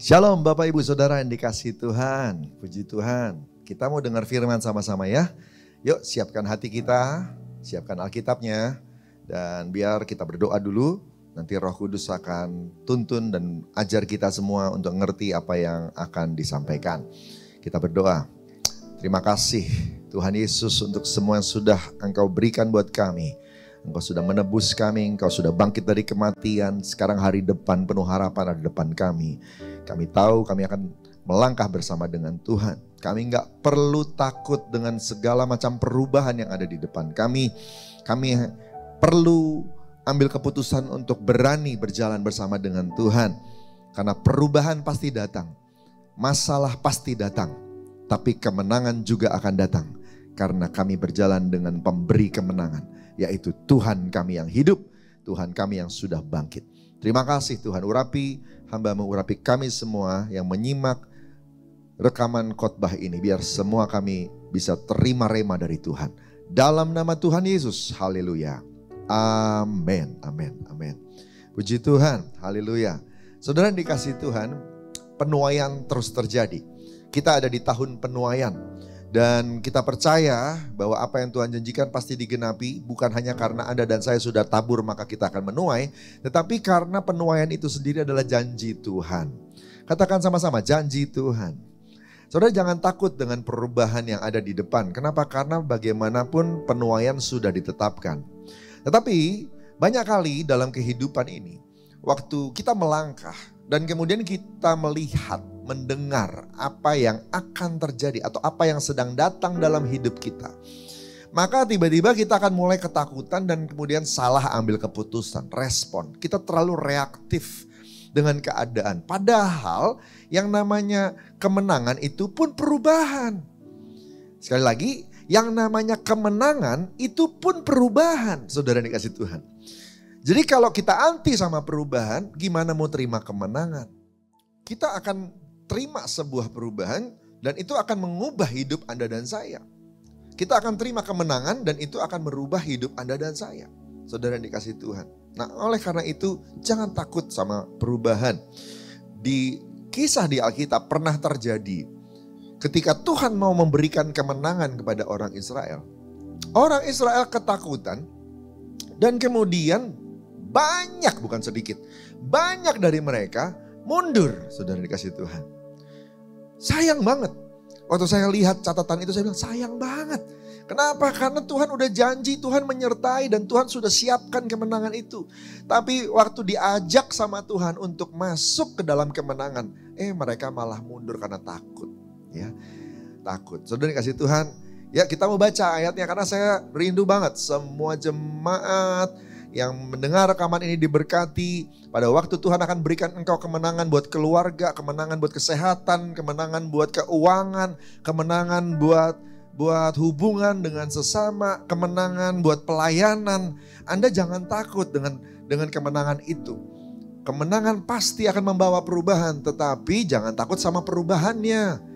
Shalom Bapak Ibu Saudara yang dikasihi Tuhan. Puji Tuhan. Kita mau dengar firman sama-sama ya. Yuk siapkan hati kita, siapkan Alkitabnya. Dan biar kita berdoa dulu. Nanti Roh Kudus akan tuntun dan ajar kita semua untuk ngerti apa yang akan disampaikan. Kita berdoa. Terima kasih Tuhan Yesus untuk semua yang sudah Engkau berikan buat kami. Engkau sudah menebus kami, Engkau sudah bangkit dari kematian. Sekarang hari depan penuh harapan ada di depan kami. Kami tahu kami akan melangkah bersama dengan Tuhan. Kami gak perlu takut dengan segala macam perubahan yang ada di depan kami. Kami perlu ambil keputusan untuk berani berjalan bersama dengan Tuhan. Karena perubahan pasti datang. Masalah pasti datang. Tapi kemenangan juga akan datang. Karena kami berjalan dengan pemberi kemenangan. Yaitu Tuhan kami yang hidup. Tuhan kami yang sudah bangkit. Terima kasih Tuhan, urapi hamba-Mu, urapi kami semua yang menyimak rekaman khotbah ini. Biar semua kami bisa terima rema dari Tuhan. Dalam nama Tuhan Yesus, haleluya. Amin, amin, amin. Puji Tuhan, haleluya. Saudara yang dikasihi Tuhan, penuaian terus terjadi. Kita ada di tahun penuaian. Dan kita percaya bahwa apa yang Tuhan janjikan pasti digenapi. Bukan hanya karena Anda dan saya sudah tabur maka kita akan menuai. Tetapi karena penuaian itu sendiri adalah janji Tuhan. Katakan sama-sama, janji Tuhan. Saudara jangan takut dengan perubahan yang ada di depan. Kenapa? Karena bagaimanapun penuaian sudah ditetapkan. Tetapi banyak kali dalam kehidupan ini, waktu kita melangkah dan kemudian kita melihat, mendengar apa yang akan terjadi atau apa yang sedang datang dalam hidup kita. Maka tiba-tiba kita akan mulai ketakutan dan kemudian salah ambil keputusan, respon. Kita terlalu reaktif dengan keadaan. Padahal yang namanya kemenangan itu pun perubahan. Sekali lagi, yang namanya kemenangan itu pun perubahan, saudara yang dikasihi Tuhan. Jadi kalau kita anti sama perubahan, gimana mau terima kemenangan? Kita akan terima sebuah perubahan dan itu akan mengubah hidup Anda dan saya. Kita akan terima kemenangan dan itu akan merubah hidup Anda dan saya. Saudara yang dikasihi Tuhan. Nah oleh karena itu jangan takut sama perubahan. Di kisah di Alkitab pernah terjadi ketika Tuhan mau memberikan kemenangan kepada orang Israel. Orang Israel ketakutan dan kemudian banyak, bukan sedikit, banyak dari mereka mundur, saudara dikasihi Tuhan. Sayang banget. Waktu saya lihat catatan itu saya bilang sayang banget. Kenapa? Karena Tuhan udah janji, Tuhan menyertai dan Tuhan sudah siapkan kemenangan itu. Tapi waktu diajak sama Tuhan untuk masuk ke dalam kemenangan, mereka malah mundur karena takut. Ya, takut. Saudara dikasihi Tuhan, ya kita mau baca ayatnya karena saya rindu banget semua jemaat yang mendengar rekaman ini diberkati. Pada waktu Tuhan akan berikan engkau kemenangan buat keluarga, kemenangan buat kesehatan, kemenangan buat keuangan, kemenangan buat hubungan dengan sesama, kemenangan buat pelayanan. Anda jangan takut dengan kemenangan itu. Kemenangan pasti akan membawa perubahan, tetapi jangan takut sama perubahannya.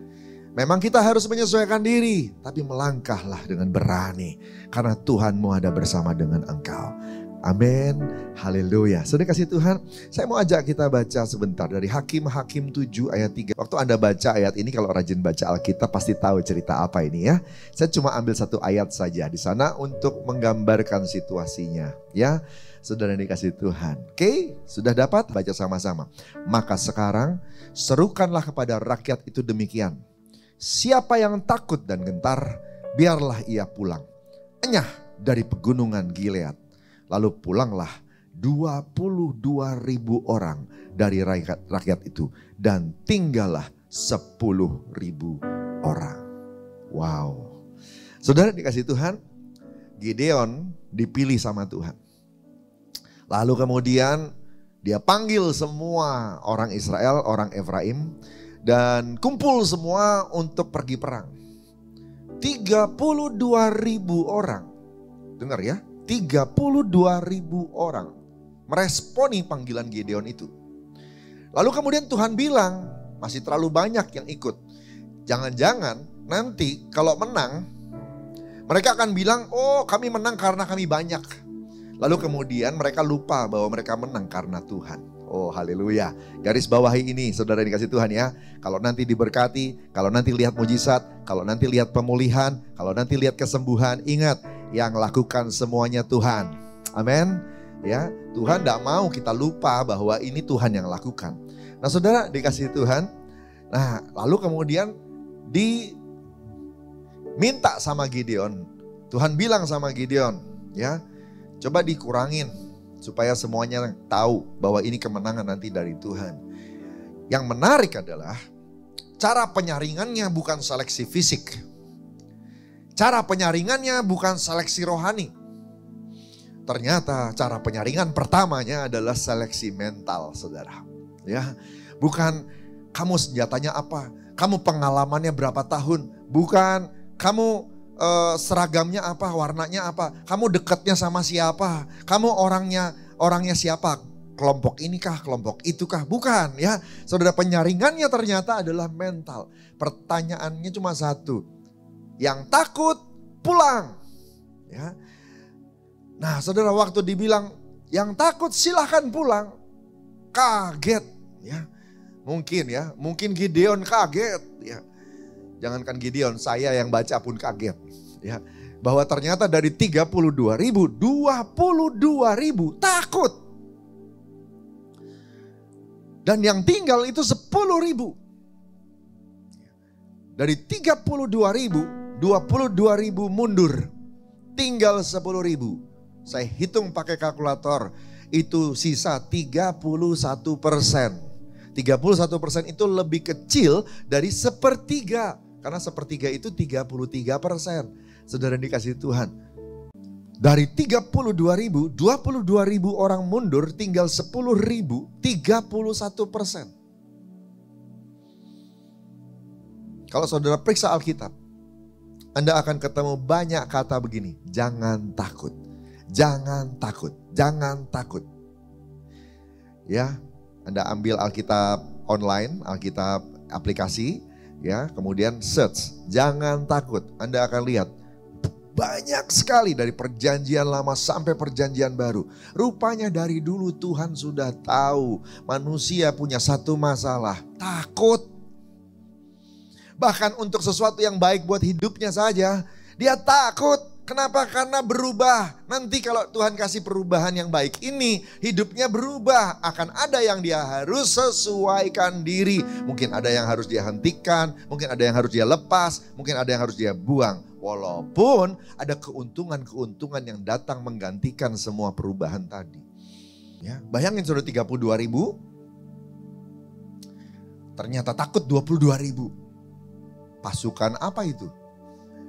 Memang kita harus menyesuaikan diri, tapi melangkahlah dengan berani. Karena Tuhan mau ada bersama dengan engkau. Amin, haleluya. Saudara kasih Tuhan, saya mau ajak kita baca sebentar dari Hakim 7 ayat 3. Waktu Anda baca ayat ini, kalau rajin baca Alkitab pasti tahu cerita apa ini ya. Saya cuma ambil satu ayat saja di sana untuk menggambarkan situasinya ya. Saudara yang dikasih Tuhan. Oke, sudah dapat? Baca sama-sama. Maka sekarang serukanlah kepada rakyat itu demikian. Siapa yang takut dan gentar, biarlah ia pulang. Enyah dari pegunungan Gilead. Lalu pulanglah 22.000 orang dari rakyat itu. Dan tinggallah 10.000 orang. Wow. Saudara dikasih Tuhan, Gideon dipilih sama Tuhan. Lalu kemudian dia panggil semua orang Israel, orang Efraim. Dan kumpul semua untuk pergi perang. 32.000 orang. Dengar ya. 32.000 orang meresponi panggilan Gideon itu. Lalu kemudian Tuhan bilang, masih terlalu banyak yang ikut. Jangan-jangan nanti kalau menang, mereka akan bilang, oh kami menang karena kami banyak. Lalu kemudian mereka lupa bahwa mereka menang karena Tuhan. Oh haleluya. Garis bawahi ini saudara yang dikasih Tuhan ya. Kalau nanti diberkati, kalau nanti lihat mujizat, kalau nanti lihat pemulihan, kalau nanti lihat kesembuhan, ingat yang lakukan semuanya Tuhan. Amin. Ya, Tuhan tidak mau kita lupa bahwa ini Tuhan yang lakukan. Nah saudara dikasih Tuhan. Nah lalu kemudian diminta sama Gideon. Tuhan bilang sama Gideon, ya coba dikurangin supaya semuanya tahu bahwa ini kemenangan nanti dari Tuhan. Yang menarik adalah cara penyaringannya bukan seleksi fisik. Cara penyaringannya bukan seleksi rohani. Ternyata cara penyaringan pertamanya adalah seleksi mental, saudara. Ya, bukan kamu senjatanya apa, kamu pengalamannya berapa tahun, bukan kamu seragamnya apa, warnanya apa, kamu dekatnya sama siapa, kamu orangnya siapa, kelompok inikah, kelompok itukah, bukan ya. Saudara, penyaringannya ternyata adalah mental. Pertanyaannya cuma satu, yang takut pulang, ya. Nah saudara, waktu dibilang yang takut silahkan pulang, kaget ya. Mungkin Gideon kaget ya. Jangankan Gideon, saya yang baca pun kaget ya. Bahwa ternyata dari 32.000, 22.000 takut. Dan yang tinggal itu 10.000. Dari 32.000, 22.000 mundur. Tinggal 10.000. Saya hitung pakai kalkulator, itu sisa 31%. 31% itu lebih kecil dari sepertiga. Karena sepertiga itu 33%. Saudara dikasih Tuhan. Dari 32.000, 22.000 orang mundur, tinggal 10.000, 31%. Kalau saudara periksa Alkitab, Anda akan ketemu banyak kata begini, jangan takut. Jangan takut, jangan takut. Ya, Anda ambil Alkitab online, Alkitab aplikasi, ya, kemudian search, jangan takut. Anda akan lihat banyak sekali dari perjanjian lama sampai perjanjian baru. Rupanya dari dulu Tuhan sudah tahu manusia punya satu masalah, takut. Bahkan untuk sesuatu yang baik buat hidupnya saja, dia takut. Kenapa? Karena berubah. Nanti kalau Tuhan kasih perubahan yang baik ini, hidupnya berubah. Akan ada yang dia harus sesuaikan diri. Mungkin ada yang harus dia hentikan, mungkin ada yang harus dia lepas, mungkin ada yang harus dia buang. Walaupun ada keuntungan-keuntungan yang datang menggantikan semua perubahan tadi. Ya, bayangin sudah 32.000, ternyata takut 22.000. Pasukan apa itu?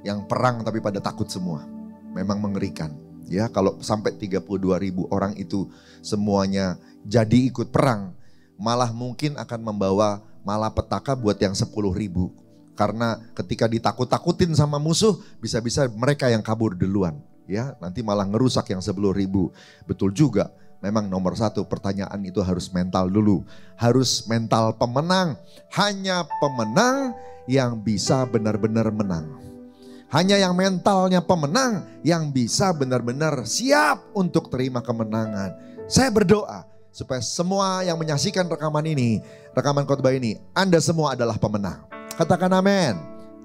Yang perang tapi pada takut semua. Memang mengerikan. Ya, kalau sampai 32.000 orang itu semuanya jadi ikut perang, malah mungkin akan membawa malapetaka buat yang 10.000. Karena ketika ditakut-takutin sama musuh, bisa-bisa mereka yang kabur duluan. Ya, nanti malah ngerusak yang 10.000. Betul juga. Memang nomor satu pertanyaan itu harus mental dulu. Harus mental pemenang. Hanya pemenang yang bisa benar-benar menang. Hanya yang mentalnya pemenang yang bisa benar-benar siap untuk terima kemenangan. Saya berdoa supaya semua yang menyaksikan rekaman ini, rekaman khotbah ini, Anda semua adalah pemenang. Katakan amin.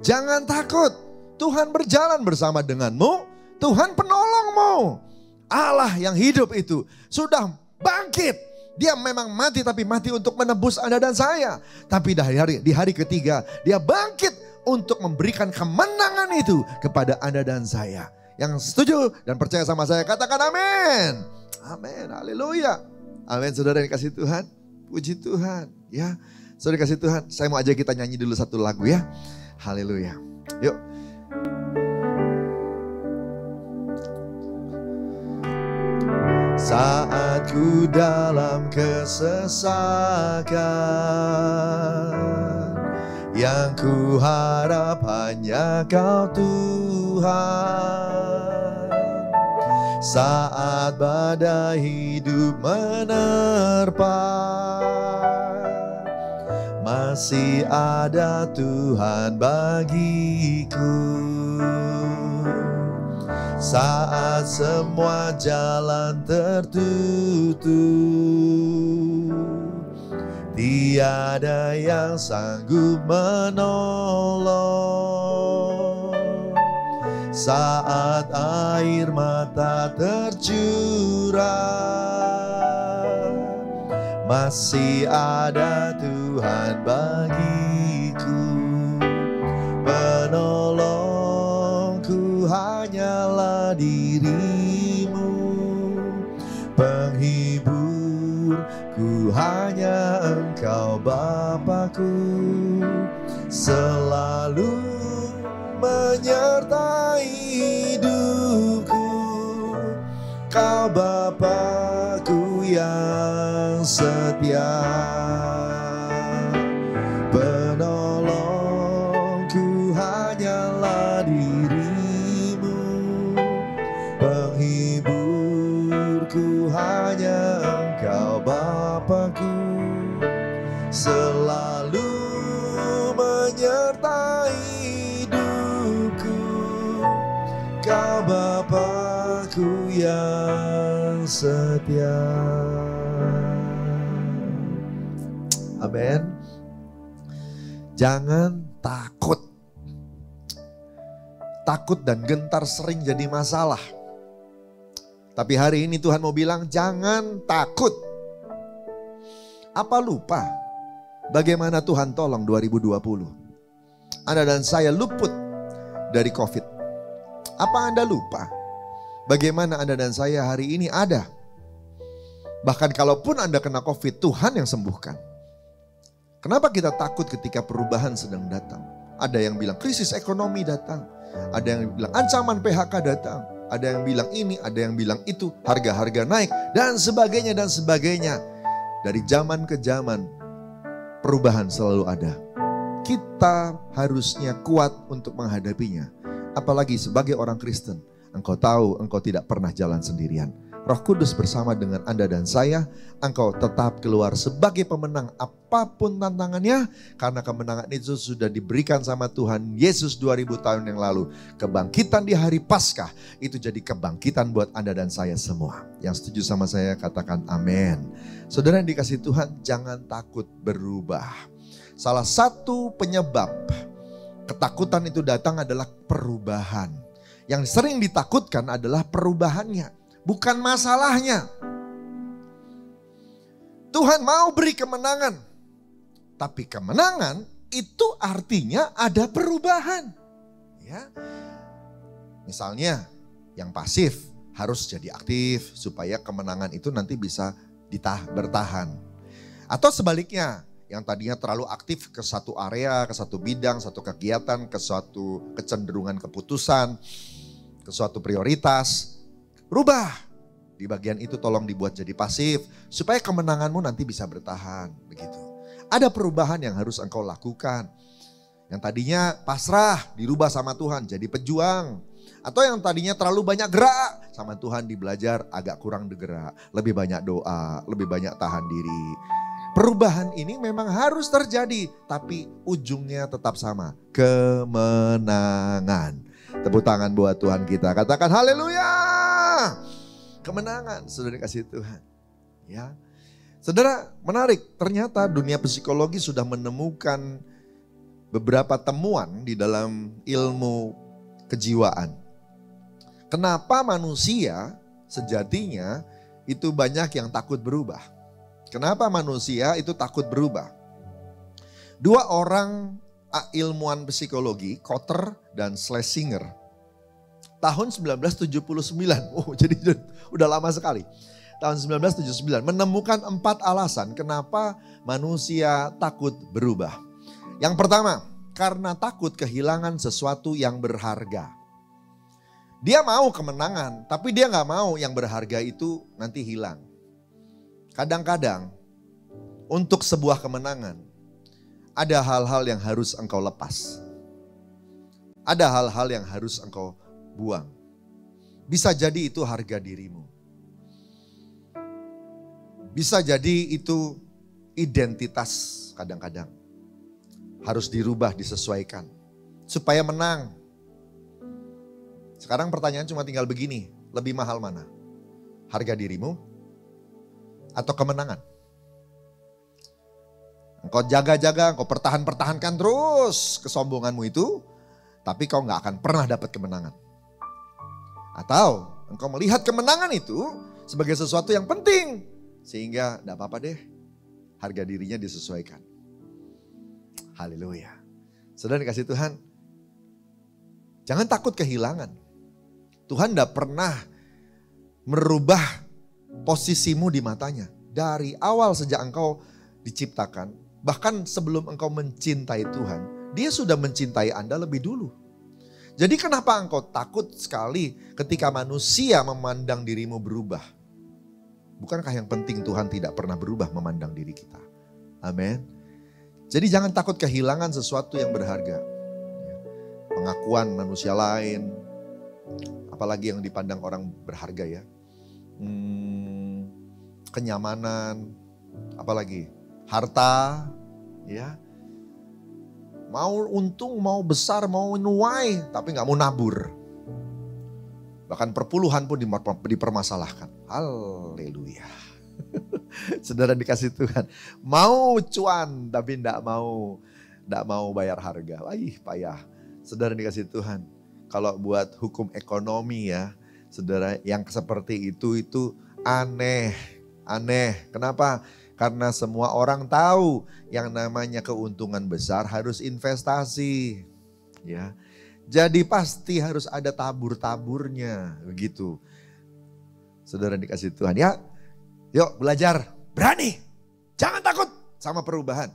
Jangan takut. Tuhan berjalan bersama denganmu. Tuhan penolongmu. Allah yang hidup itu sudah bangkit. Dia memang mati tapi mati untuk menebus Anda dan saya. Tapi di hari ketiga dia bangkit untuk memberikan kemenangan itu kepada Anda dan saya. Yang setuju dan percaya sama saya katakan amin. Amin, haleluya. Amin, saudara yang dikasih Tuhan. Puji Tuhan ya. Saudara dikasih Tuhan, saya mau ajak kita nyanyi dulu satu lagu ya. Haleluya. Yuk. Saat ku dalam kesesakan, yang ku harap hanya Kau Tuhan. Saat badai hidup menerpa, masih ada Tuhan bagiku. Saat semua jalan tertutup, tiada yang sanggup menolong. Saat air mata tercurah, masih ada Tuhan bagiku. Penolongku hanyalah dirimu, penghiburku hanya Engkau Bapa-Ku, selalu menyertai hidupku. Kau Bapa-Ku yang setia, penolongku hanyalah dirimu, penghiburku hanya Engkau Bapa-Ku, selalu menyertai hidupku. Kau Bapa-Ku yang setia. Amin. Jangan takut. Takut dan gentar sering jadi masalah. Tapi hari ini Tuhan mau bilang jangan takut. Apa lupa bagaimana Tuhan tolong 2020? Anda dan saya luput dari COVID. Apa Anda lupa bagaimana Anda dan saya hari ini ada? Bahkan kalaupun Anda kena COVID, Tuhan yang sembuhkan. Kenapa kita takut ketika perubahan sedang datang? Ada yang bilang krisis ekonomi datang. Ada yang bilang ancaman PHK datang. Ada yang bilang ini, ada yang bilang itu. Harga-harga naik dan sebagainya dan sebagainya. Dari zaman ke zaman perubahan selalu ada. Kita harusnya kuat untuk menghadapinya. Apalagi sebagai orang Kristen. Engkau tahu engkau tidak pernah jalan sendirian. Roh Kudus bersama dengan Anda dan saya, engkau tetap keluar sebagai pemenang apapun tantangannya. Karena kemenangan itu sudah diberikan sama Tuhan Yesus 2000 tahun yang lalu. Kebangkitan di hari Paskah itu jadi kebangkitan buat Anda dan saya semua. Yang setuju sama saya katakan amin. Saudara yang dikasihi Tuhan, jangan takut berubah. Salah satu penyebab ketakutan itu datang adalah perubahan. Yang sering ditakutkan adalah perubahannya. Bukan masalahnya. Tuhan mau beri kemenangan. Tapi kemenangan itu artinya ada perubahan. Ya. Misalnya yang pasif harus jadi aktif supaya kemenangan itu nanti bisa bertahan. Atau sebaliknya, yang tadinya terlalu aktif ke satu area, ke satu bidang, satu kegiatan, ke suatu kecenderungan keputusan, ke suatu prioritas. Rubah. Di bagian itu tolong dibuat jadi pasif. Supaya kemenanganmu nanti bisa bertahan. Begitu. Ada perubahan yang harus engkau lakukan. Yang tadinya pasrah dirubah sama Tuhan jadi pejuang. Atau yang tadinya terlalu banyak gerak. Sama Tuhan dibelajar agak kurang gerak. Lebih banyak doa. Lebih banyak tahan diri. Perubahan ini memang harus terjadi. Tapi ujungnya tetap sama. Kemenangan. Tepuk tangan buat Tuhan kita. Katakan haleluya. Kemenangan, saudara kasih Tuhan. Ya, saudara, menarik. Ternyata dunia psikologi sudah menemukan beberapa temuan di dalam ilmu kejiwaan. Kenapa manusia sejatinya itu banyak yang takut berubah? Kenapa manusia itu takut berubah? Dua orang ilmuwan psikologi, Kotler dan Schlesinger, tahun 1979, jadi udah lama sekali. Tahun 1979 menemukan 4 alasan kenapa manusia takut berubah. Yang pertama, karena takut kehilangan sesuatu yang berharga. Dia mau kemenangan, tapi dia gak mau yang berharga itu nanti hilang. Kadang-kadang untuk sebuah kemenangan, ada hal-hal yang harus engkau lepas. Ada hal-hal yang harus engkau buang. Bisa jadi itu harga dirimu. Bisa jadi itu identitas kadang-kadang. Harus dirubah, disesuaikan. Supaya menang. Sekarang pertanyaan cuma tinggal begini. Lebih mahal mana? Harga dirimu atau kemenangan? Engkau jaga-jaga, engkau pertahankan terus kesombonganmu itu, tapi kau gak akan pernah dapat kemenangan. Atau engkau melihat kemenangan itu sebagai sesuatu yang penting, sehingga gak apa-apa deh, harga dirinya disesuaikan. Haleluya. Saudara dikasih Tuhan, jangan takut kehilangan. Tuhan gak pernah merubah posisimu di matanya. Dari awal sejak engkau diciptakan, bahkan sebelum engkau mencintai Tuhan, Dia sudah mencintai Anda lebih dulu. Jadi kenapa engkau takut sekali ketika manusia memandang dirimu berubah? Bukankah yang penting Tuhan tidak pernah berubah memandang diri kita? Amin. Jadi jangan takut kehilangan sesuatu yang berharga. Pengakuan manusia lain, apalagi yang dipandang orang berharga ya. Kenyamanan, apalagi harta, ya. Mau untung, mau besar, mau nuai, tapi gak mau nabur. Bahkan perpuluhan pun dipermasalahkan. Haleluya. Saudara dikasih Tuhan, mau cuan tapi gak mau bayar harga. Payah. Saudara dikasih Tuhan, kalau buat hukum ekonomi ya, saudara yang seperti itu aneh. Kenapa? Karena semua orang tahu yang namanya keuntungan besar harus investasi. Ya. Jadi pasti harus ada tabur-taburnya, begitu. Saudara dikasih Tuhan, ya. Yuk belajar, berani. Jangan takut sama perubahan.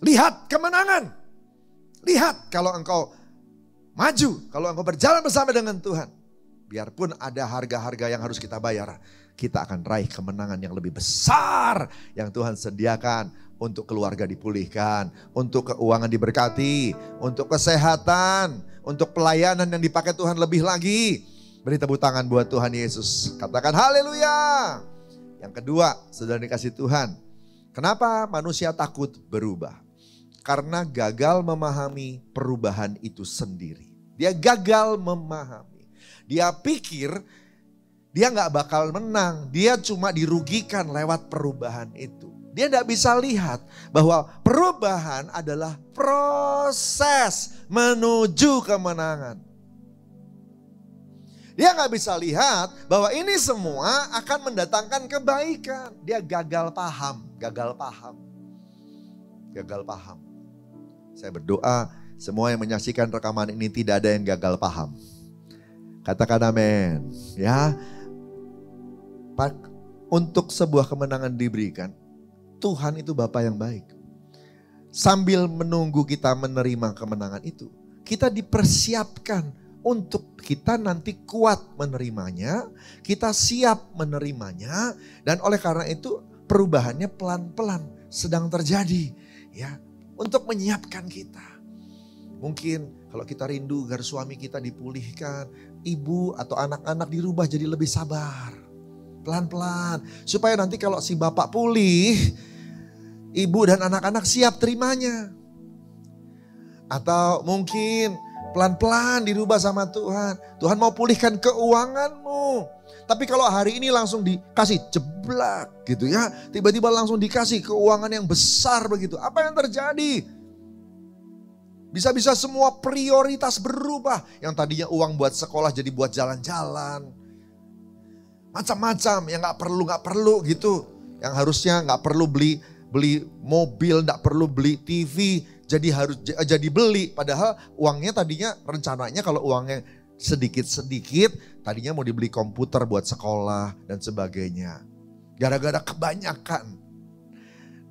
Lihat kemenangan. Lihat kalau engkau maju, kalau engkau berjalan bersama dengan Tuhan. Biarpun ada harga-harga yang harus kita bayar, kita akan raih kemenangan yang lebih besar yang Tuhan sediakan untuk keluarga dipulihkan, untuk keuangan diberkati, untuk kesehatan, untuk pelayanan yang dipakai Tuhan lebih lagi. Beri tepuk tangan buat Tuhan Yesus. Katakan haleluya. Yang kedua, saudara dikasih Tuhan. Kenapa manusia takut berubah? Karena gagal memahami perubahan itu sendiri. Dia gagal memahami. Dia pikir dia gak bakal menang. Dia cuma dirugikan lewat perubahan itu. Dia gak bisa lihat bahwa perubahan adalah proses menuju kemenangan. Dia gak bisa lihat bahwa ini semua akan mendatangkan kebaikan. Dia gagal paham. Saya berdoa semua yang menyaksikan rekaman ini tidak ada yang gagal paham. Katakan amin. Ya. Untuk sebuah kemenangan diberikan, Tuhan itu Bapa yang baik. Sambil menunggu kita menerima kemenangan itu, kita dipersiapkan untuk kita nanti kuat menerimanya, kita siap menerimanya, dan oleh karena itu perubahannya pelan-pelan sedang terjadi, ya, untuk menyiapkan kita. Mungkin kalau kita rindu agar suami kita dipulihkan, ibu atau anak-anak dirubah jadi lebih sabar. Pelan-pelan, supaya nanti kalau si bapak pulih, ibu dan anak-anak siap terimanya. Atau mungkin pelan-pelan dirubah sama Tuhan. Tuhan mau pulihkan keuanganmu. Tapi kalau hari ini langsung dikasih jeblak gitu ya. Tiba-tiba langsung dikasih keuangan yang besar begitu. Apa yang terjadi? Bisa-bisa semua prioritas berubah. Yang tadinya uang buat sekolah jadi buat jalan-jalan. Macam-macam yang gak perlu gitu. Yang harusnya gak perlu beli mobil, gak perlu beli TV, jadi beli. Padahal uangnya tadinya rencananya kalau uangnya sedikit-sedikit, tadinya mau dibeli komputer buat sekolah dan sebagainya. Gara-gara kebanyakan.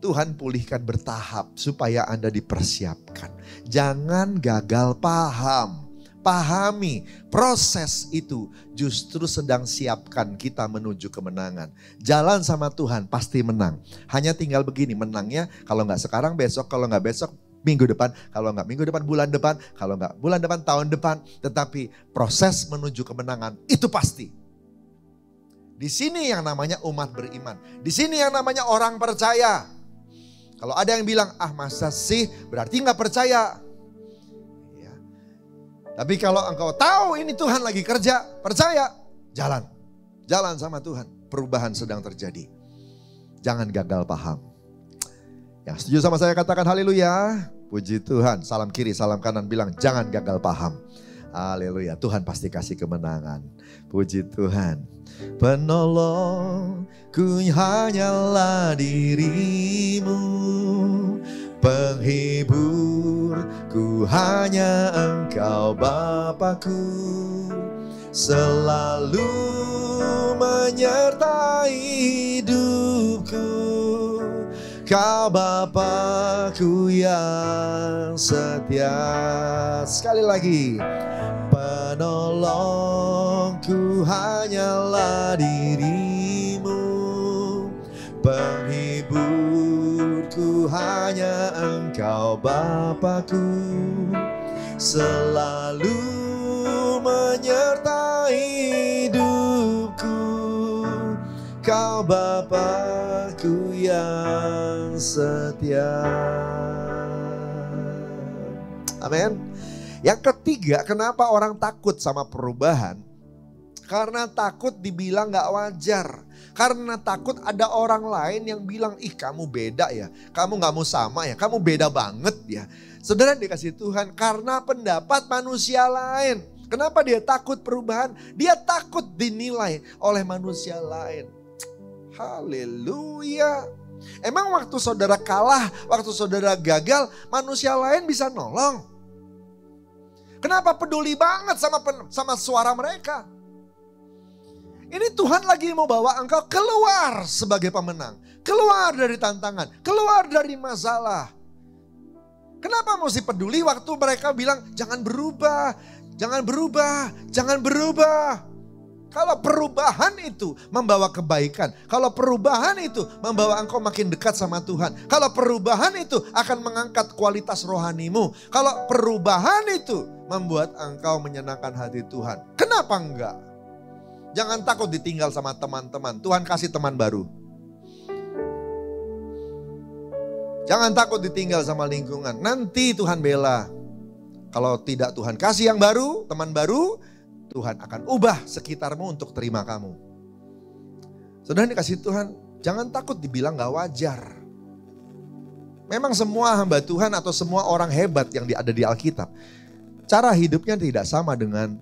Tuhan pulihkan bertahap supaya Anda dipersiapkan. Jangan gagal paham. Pahami proses itu justru sedang siapkan kita menuju kemenangan. Jalan sama Tuhan pasti menang. Hanya tinggal begini, menangnya kalau nggak sekarang besok, kalau nggak besok minggu depan, kalau nggak minggu depan bulan depan, kalau nggak bulan depan tahun depan. Tetapi proses menuju kemenangan itu pasti. Di sini yang namanya umat beriman. Di sini yang namanya orang percaya. Kalau ada yang bilang, masa sih berarti nggak percaya. Tapi kalau engkau tahu ini Tuhan lagi kerja, percaya, jalan. Jalan sama Tuhan, perubahan sedang terjadi. Jangan gagal paham. Yang setuju sama saya katakan haleluya. Puji Tuhan. Salam kiri, salam kanan bilang jangan gagal paham. Haleluya. Tuhan pasti kasih kemenangan. Puji Tuhan. Penolongku hanyalah dirimu, penghiburku hanya Engkau Bapakku, selalu menyertai hidupku. Kau Bapakku yang setia. Sekali lagi. Penolongku hanyalah dirimu, penghiburku hanya Engkau Bapakku, selalu menyertai hidupku. Kau Bapakku yang setia. Amin. Yang ketiga, kenapa orang takut sama perubahan? Karena takut dibilang gak wajar. Karena takut ada orang lain yang bilang, ih kamu beda ya, kamu gak mau sama ya, kamu beda banget ya. Saudara dikasih Tuhan, karena pendapat manusia lain. Kenapa dia takut perubahan? Dia takut dinilai oleh manusia lain. Haleluya. Emang waktu saudara kalah, waktu saudara gagal, manusia lain bisa nolong? Kenapa peduli banget sama suara mereka? Ini Tuhan lagi mau bawa engkau keluar sebagai pemenang. Keluar dari tantangan, keluar dari masalah. Kenapa mesti peduli waktu mereka bilang jangan berubah, jangan berubah, jangan berubah. Kalau perubahan itu membawa kebaikan, kalau perubahan itu membawa engkau makin dekat sama Tuhan, kalau perubahan itu akan mengangkat kualitas rohanimu, kalau perubahan itu membuat engkau menyenangkan hati Tuhan, kenapa enggak? Jangan takut ditinggal sama teman-teman, Tuhan kasih teman baru. Jangan takut ditinggal sama lingkungan, nanti Tuhan bela. Kalau tidak Tuhan kasih yang baru, teman baru, Tuhan akan ubah sekitarmu untuk terima kamu. Saudara dikasih Tuhan, jangan takut dibilang gak wajar. Memang semua hamba Tuhan atau semua orang hebat yang ada di Alkitab, cara hidupnya tidak sama dengan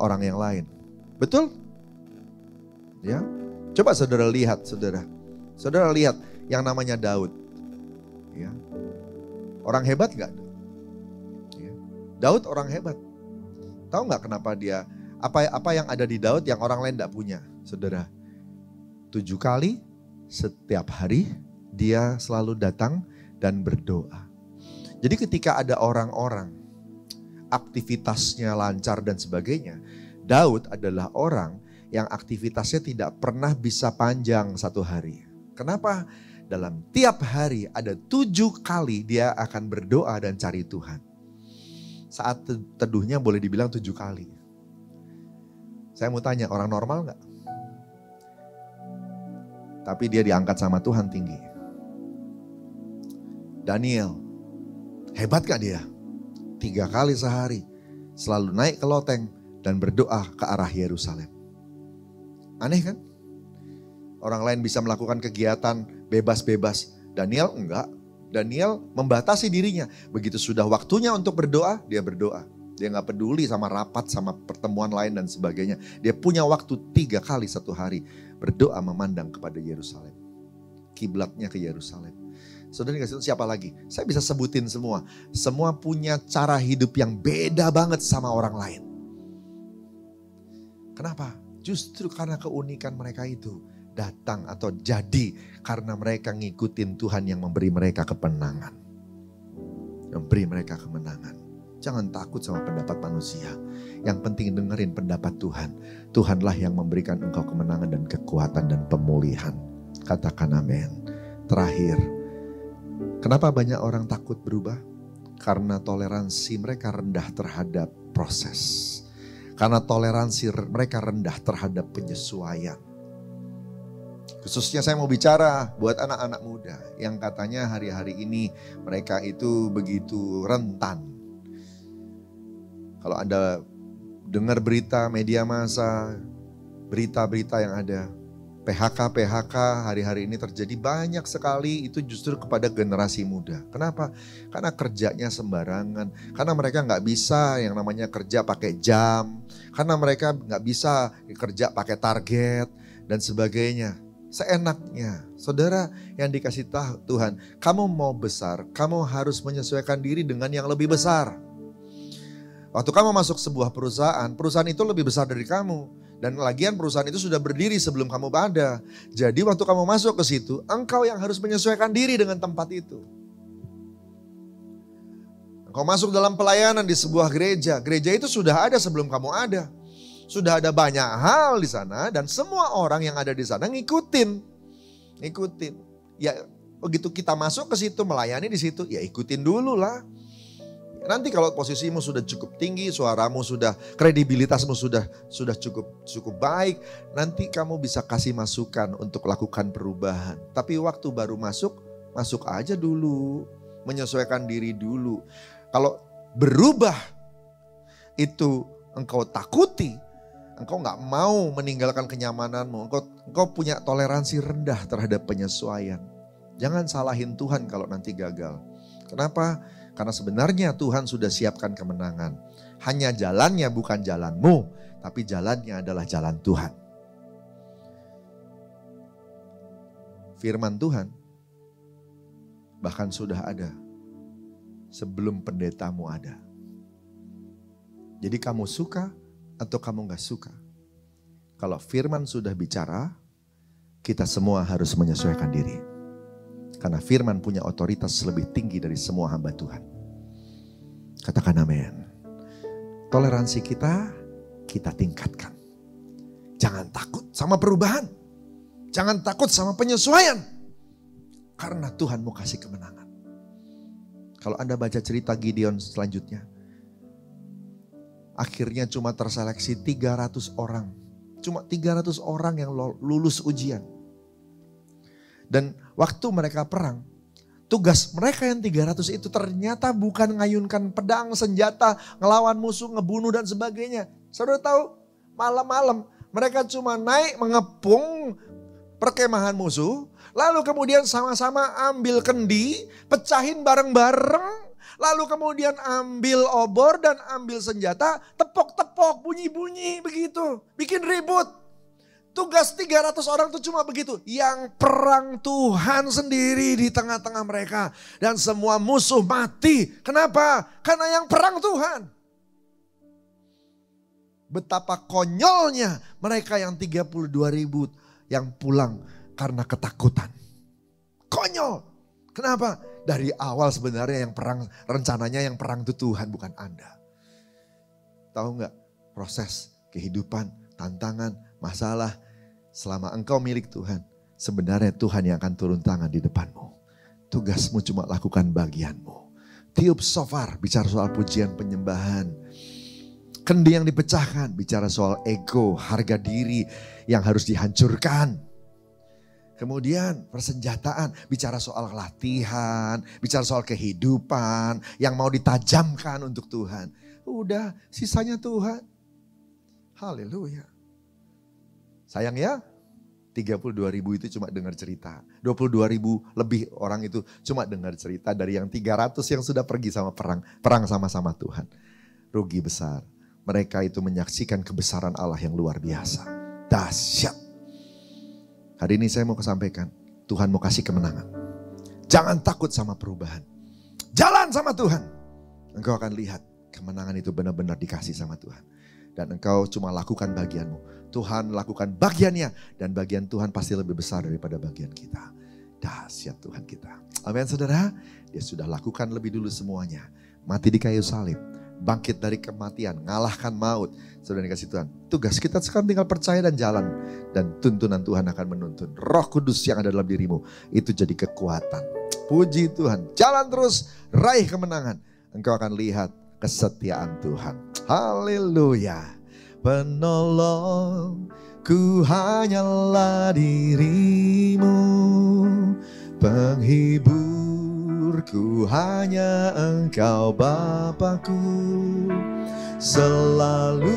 orang yang lain. Betul? Ya. Coba saudara lihat, saudara. Saudara lihat yang namanya Daud. Ya. Orang hebat gak? Ya. Daud orang hebat. Tahu nggak kenapa dia, apa yang ada di Daud yang orang lain tidak punya, saudara? 7 kali setiap hari dia selalu datang dan berdoa. Jadi ketika ada orang-orang aktivitasnya lancar dan sebagainya, Daud adalah orang yang aktivitasnya tidak pernah bisa panjang satu hari. Kenapa? Dalam tiap hari ada 7 kali dia akan berdoa dan cari Tuhan. Saat teduhnya boleh dibilang 7 kali. Saya mau tanya, orang normal gak? Tapi dia diangkat sama Tuhan tinggi. Daniel, hebat gak dia? 3 kali sehari, selalu naik ke loteng dan berdoa ke arah Yerusalem. Aneh kan? Orang lain bisa melakukan kegiatan bebas-bebas, Daniel enggak. Daniel membatasi dirinya. Begitu sudah waktunya untuk berdoa, dia berdoa. Dia gak peduli sama rapat, sama pertemuan lain dan sebagainya. Dia punya waktu 3 kali satu hari berdoa memandang kepada Yerusalem. Kiblatnya ke Yerusalem. Saudara dikasih siapa lagi? Saya bisa sebutin semua. Semua punya cara hidup yang beda banget sama orang lain. Kenapa? Justru karena keunikan mereka itu datang atau jadi karena mereka ngikutin Tuhan yang memberi mereka kemenangan. Memberi mereka kemenangan. Jangan takut sama pendapat manusia. Yang penting dengerin pendapat Tuhan. Tuhanlah yang memberikan engkau kemenangan dan kekuatan dan pemulihan. Katakan amin. Terakhir, kenapa banyak orang takut berubah? Karena toleransi mereka rendah terhadap proses. Karena toleransi mereka rendah terhadap penyesuaian. Khususnya saya mau bicara buat anak-anak muda yang katanya hari-hari ini mereka itu begitu rentan. Kalau Anda dengar berita media massa, berita-berita yang ada, PHK hari-hari ini terjadi banyak sekali, itu justru kepada generasi muda. Kenapa? Karena kerjanya sembarangan. Karena mereka nggak bisa yang namanya kerja pakai jam. Karena mereka nggak bisa kerja pakai target dan sebagainya. Seenaknya. Saudara yang dikasih Tuhan, kamu mau besar, kamu harus menyesuaikan diri dengan yang lebih besar. Waktu kamu masuk sebuah perusahaan itu lebih besar dari kamu. Dan lagian perusahaan itu sudah berdiri sebelum kamu ada. Jadi waktu kamu masuk ke situ, engkau yang harus menyesuaikan diri dengan tempat itu. Engkau masuk dalam pelayanan di sebuah gereja. Gereja itu sudah ada sebelum kamu ada. Sudah ada banyak hal di sana dan semua orang yang ada di sana ngikutin. Ya begitu kita masuk ke situ, melayani di situ, ya ikutin dulu lah. Nanti kalau posisimu sudah cukup tinggi, suaramu sudah, kredibilitasmu sudah cukup baik, nanti kamu bisa kasih masukan untuk lakukan perubahan. Tapi waktu baru masuk aja dulu, menyesuaikan diri dulu. Kalau berubah itu engkau takuti, engkau gak mau meninggalkan kenyamananmu, engkau punya toleransi rendah terhadap penyesuaian. Jangan salahin Tuhan kalau nanti gagal. Kenapa? Karena sebenarnya Tuhan sudah siapkan kemenangan. Hanya jalannya bukan jalanmu, tapi jalannya adalah jalan Tuhan. Firman Tuhan bahkan sudah ada sebelum pendetamu ada. Jadi kamu suka atau kamu gak suka, kalau firman sudah bicara, kita semua harus menyesuaikan diri. Karena firman punya otoritas lebih tinggi dari semua hamba Tuhan. Katakan amin. Toleransi kita tingkatkan. Jangan takut sama perubahan. Jangan takut sama penyesuaian. Karena Tuhan mau kasih kemenangan. Kalau Anda baca cerita Gideon selanjutnya. Akhirnya cuma terseleksi 300 orang. Cuma 300 orang yang lulus ujian. Dan waktu mereka perang, tugas mereka yang 300 itu ternyata bukan ngayunkan pedang, senjata, ngelawan musuh, ngebunuh dan sebagainya. Saudara tahu, malam-malam mereka cuma naik mengepung perkemahan musuh, lalu kemudian sama-sama ambil kendi, pecahin bareng-bareng, lalu kemudian ambil obor dan ambil senjata, tepok-tepok, bunyi-bunyi begitu, bikin ribut. Tugas 300 orang itu cuma begitu. Yang perang Tuhan sendiri di tengah-tengah mereka. Dan semua musuh mati. Kenapa? Karena yang perang Tuhan. Betapa konyolnya mereka yang 32.000 yang pulang karena ketakutan. Konyol. Kenapa? Dari awal sebenarnya yang perang, rencananya yang perang itu Tuhan bukan Anda. Tahu nggak? Proses kehidupan, tantangan, masalah. Selama engkau milik Tuhan, sebenarnya Tuhan yang akan turun tangan di depanmu. Tugasmu cuma lakukan bagianmu. Tiup shofar, bicara soal pujian penyembahan. Kendi yang dipecahkan, bicara soal ego, harga diri yang harus dihancurkan. Kemudian persenjataan, bicara soal latihan, bicara soal kehidupan yang mau ditajamkan untuk Tuhan. Udah, sisanya Tuhan. Haleluya. Sayang ya, 32.000 itu cuma dengar cerita. 22.000 lebih orang itu cuma dengar cerita dari yang 300 yang sudah pergi sama perang sama-sama Tuhan. Rugi besar. Mereka itu menyaksikan kebesaran Allah yang luar biasa. Dahsyat. Hari ini saya mau sampaikan, Tuhan mau kasih kemenangan. Jangan takut sama perubahan. Jalan sama Tuhan. Engkau akan lihat kemenangan itu benar-benar dikasih sama Tuhan. Dan engkau cuma lakukan bagianmu. Tuhan lakukan bagiannya. Dan bagian Tuhan pasti lebih besar daripada bagian kita. Dahsyat Tuhan kita. Amin saudara. Dia sudah lakukan lebih dulu semuanya. Mati di kayu salib. Bangkit dari kematian. Ngalahkan maut. Saudara dikasih Tuhan. Tugas kita sekarang tinggal percaya dan jalan. Dan tuntunan Tuhan akan menuntun. Roh Kudus yang ada dalam dirimu. Itu jadi kekuatan. Puji Tuhan. Jalan terus. Raih kemenangan. Engkau akan lihat kesetiaan Tuhan. Haleluya. Penolongku hanyalah dirimu, penghiburku hanya Engkau Bapa-Ku, selalu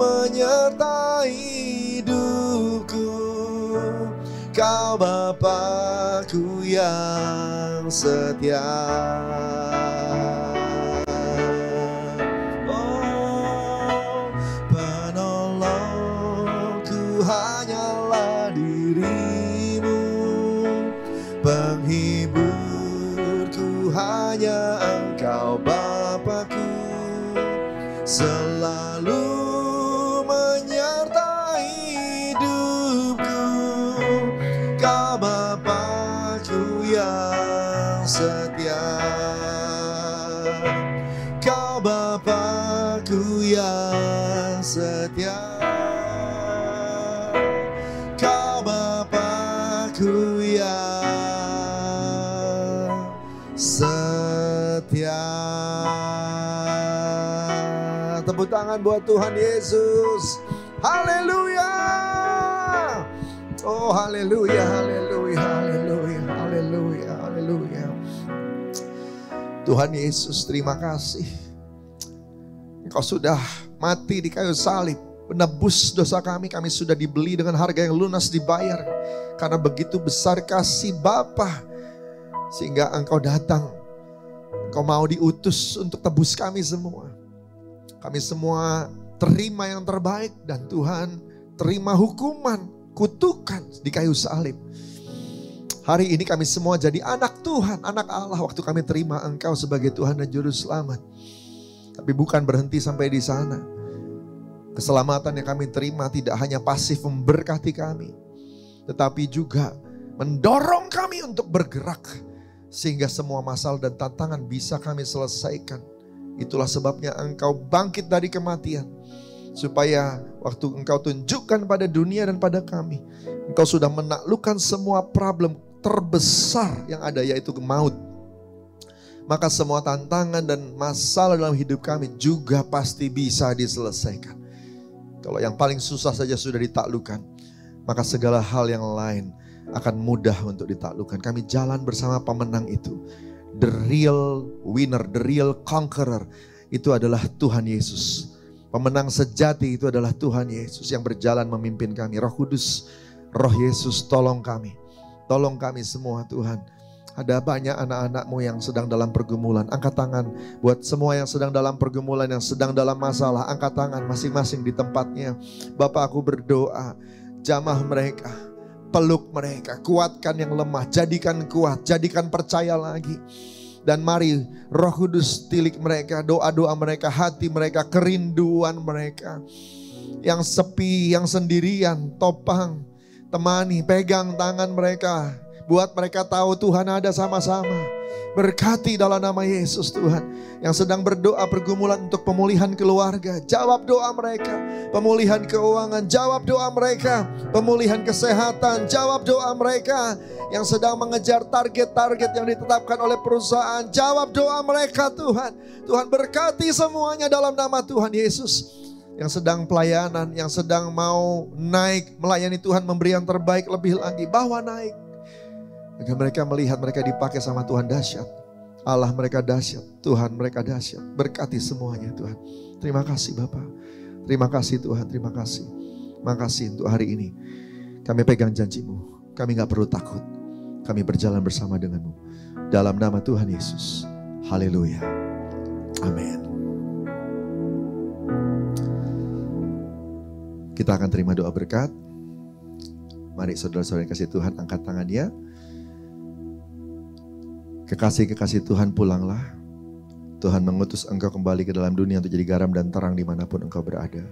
menyertai hidupku, Kau Bapakku yang setia. Oh, penolongku hanyalah dirimu, penghiburku hanya Engkau Bapakku, selalu menyertai hidupku. Kau Bapakku yang setia, Kau Bapakku yang setia, Kau Bapakku yang setia. Tepuk tangan buat Tuhan Yesus. Haleluya. Oh haleluya, haleluya, haleluya, haleluya, haleluya. Tuhan Yesus, terima kasih. Engkau sudah mati di kayu salib, menebus dosa kami. Kami sudah dibeli dengan harga yang lunas dibayar. Karena begitu besar kasih Bapa, sehingga Engkau datang. Engkau mau diutus untuk tebus kami semua. Kami semua terima yang terbaik, dan Tuhan terima hukuman, kutukan di kayu salib. Hari ini kami semua jadi anak Tuhan, anak Allah waktu kami terima Engkau sebagai Tuhan dan Juru Selamat. Tapi bukan berhenti sampai di sana. Keselamatan yang kami terima tidak hanya pasif memberkati kami, tetapi juga mendorong kami untuk bergerak, sehingga semua masalah dan tantangan bisa kami selesaikan. Itulah sebabnya Engkau bangkit dari kematian, supaya waktu Engkau tunjukkan pada dunia dan pada kami, Engkau sudah menaklukkan semua problem terbesar yang ada, yaitu maut. Maka semua tantangan dan masalah dalam hidup kami juga pasti bisa diselesaikan. Kalau yang paling susah saja sudah ditaklukkan, maka segala hal yang lain akan mudah untuk ditaklukkan. Kami jalan bersama pemenang itu. The real winner, the real conqueror, itu adalah Tuhan Yesus. Pemenang sejati itu adalah Tuhan Yesus yang berjalan memimpin kami. Roh Kudus, Roh Yesus, tolong kami. Tolong kami semua Tuhan. Ada banyak anak-anak-Mu yang sedang dalam pergumulan. Angkat tangan buat semua yang sedang dalam pergumulan, yang sedang dalam masalah. Angkat tangan masing-masing di tempatnya. Bapak, aku berdoa, jamah mereka, peluk mereka, kuatkan yang lemah, jadikan kuat, jadikan percaya lagi. Dan mari Roh Kudus tilik mereka, doa-doa mereka, hati mereka, kerinduan mereka. Yang sepi, yang sendirian, topang, temani, pegang tangan mereka. Buat mereka tahu Tuhan ada sama-sama. Berkati dalam nama Yesus Tuhan. Yang sedang berdoa pergumulan untuk pemulihan keluarga, jawab doa mereka. Pemulihan keuangan, jawab doa mereka. Pemulihan kesehatan, jawab doa mereka. Yang sedang mengejar target-target yang ditetapkan oleh perusahaan, jawab doa mereka Tuhan. Tuhan berkati semuanya dalam nama Tuhan Yesus. Yang sedang pelayanan, yang sedang mau naik melayani Tuhan, memberi yang terbaik lebih lagi, bawa naik. Agar mereka melihat mereka dipakai sama Tuhan dahsyat. Allah mereka dahsyat, Tuhan mereka dahsyat. Berkati semuanya Tuhan. Terima kasih Bapa. Terima kasih Tuhan, terima kasih. Makasih untuk hari ini. Kami pegang janji-Mu. Kami gak perlu takut. Kami berjalan bersama dengan-Mu. Dalam nama Tuhan Yesus. Haleluya. Amin. Kita akan terima doa berkat. Mari saudara-saudara yang kasih Tuhan, angkat tangannya. Kekasih-kekasih Tuhan, pulanglah. Tuhan mengutus engkau kembali ke dalam dunia untuk jadi garam dan terang dimanapun engkau berada.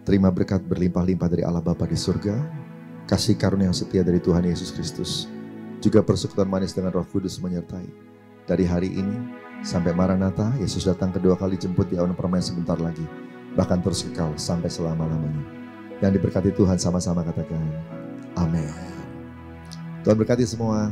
Terima berkat berlimpah-limpah dari Allah Bapa di surga. Kasih karunia yang setia dari Tuhan Yesus Kristus. Juga persekutuan manis dengan Roh Kudus menyertai. Dari hari ini sampai Maranatha, Yesus datang kedua kali jemput di awan permainan sebentar lagi. Bahkan terus kekal sampai selama-lamanya. Yang diberkati Tuhan sama-sama katakan amin. Tuhan berkati semua.